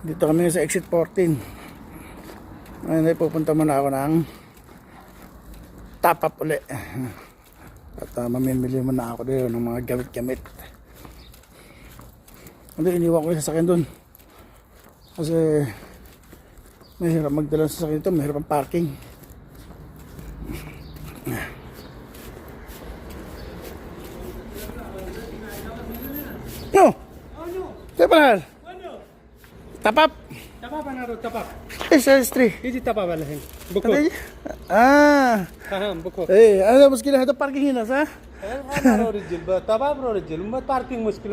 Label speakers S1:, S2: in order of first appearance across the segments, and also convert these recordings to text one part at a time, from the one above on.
S1: Dito kami sa exit 14. Ngayon ay pupunta muna ako ng top up uli. At mamimili muna ako doon ng mga gamit-gamit. Hindi, iniwan ko yung sasakyan doon. Kasi mahirap magdala sa sasakyan ito, mahirap ang parking. No! Kaya pala? Tapap?
S2: Tapap ana ro tapap.
S1: Sa street.
S2: Hindi tapap wala hen. Buko.
S1: Ah.
S2: बुको
S1: अरे मुश्किल है तो पार्किंग ही ना सा
S2: तबाब रो मत पार्किंग मुश्किल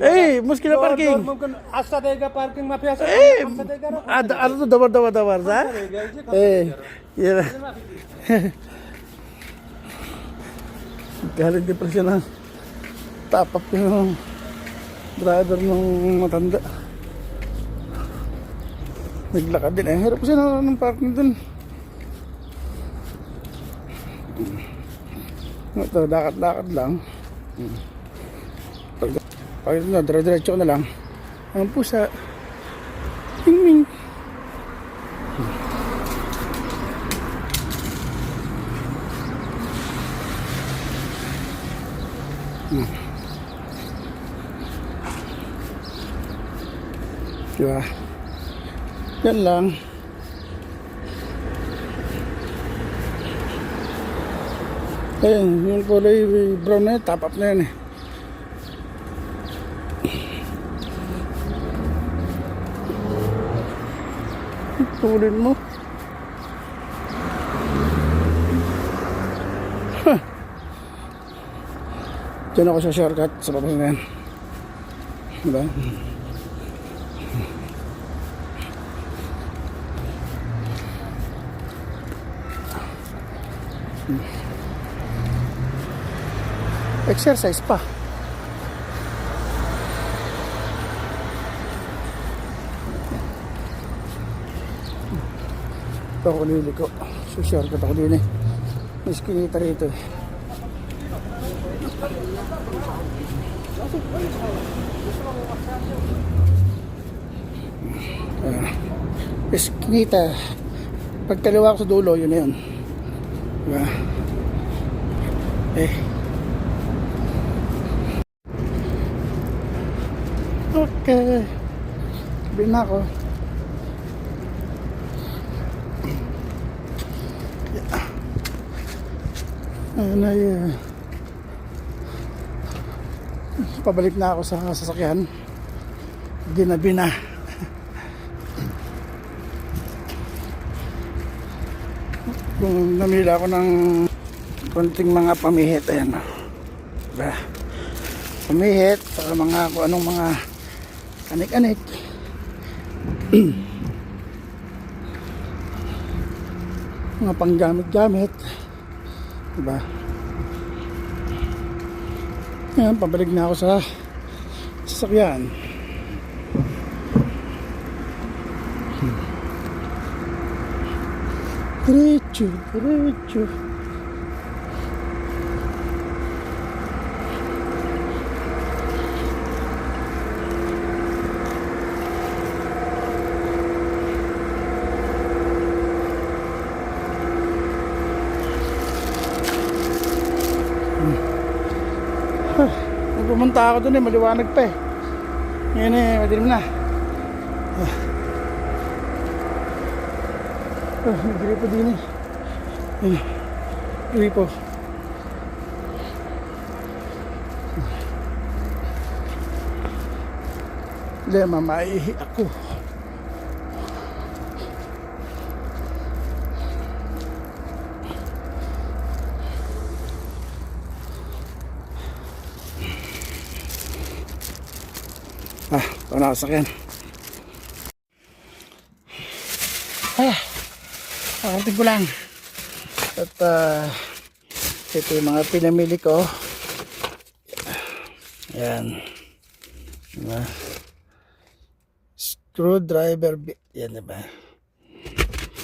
S1: मुश्किल है पार्किंग
S2: मुमकिन आस्था देगा पार्किंग में फिर आस्था देगा
S1: आधा तो दबर दबर दबर सा ये galing din pala siya na tapap yung driver ng matanda. Naglakad din, hirap siya ng parking dun. Ito, lakad-lakad lang. Pag ito na, dire-diretso na lang. Ang pusa. Ting-ming. Diba? Yan lang. Ayan, yung kulay brown na yun, top up na yan eh. Tulin mo. Diyan ako sa shortcut sa baba na yan. Diba? Exercise pa. Ito ako niliko. So shortcut ako din eh. May skinita rito eh. Eskinita. Pagkaliwa ko sa dulo, yun na yun. Diba? Okay. Sabi na ako. Pabalik na ako sa sasakyan. Ginabi na. Kung namila ako ng konting mga pamihit, ayan. Diba? Pamihit, saka mga kung anong mga anik-anik. Mga panggamit-gamit. Diba? Ayan, pabalik na ako sa sasakyan. Diretso, diretso. Pumunta ako dun eh, maliwanag pa eh. Ngayon eh, madilim na. May gripo din eh. Gripo. Lema, maihi ako. Ito na ako sakyan. Pakarating ko lang. At ito yung mga pinamili ko. Ayan. Diba? Screwdriver bit. Yan, diba?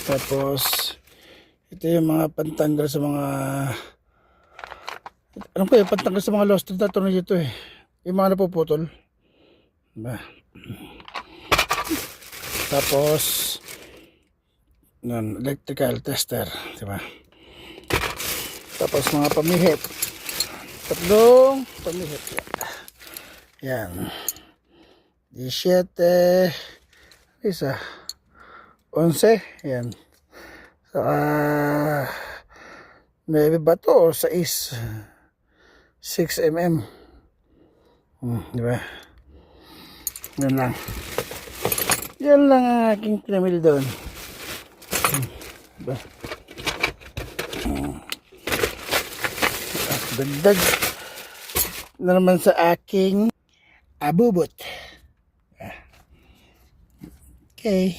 S1: Tapos ito yung mga pantanggal sa mga ano ko yung pantanggal sa mga lost na tunog ito eh. Yung mga napuputol. Diba? Tapos, nun, electrical tester, di ba? Tapos mga pamihit. Tatlong pamihit. Yan. 17. Isa. 11. Yan. Saka 9 ba to o 6? 6 mm. Di ba? Yan lang. Yan lang ang aking pinamili doon. Diba? At dagdag na naman sa aking abubot. Okay.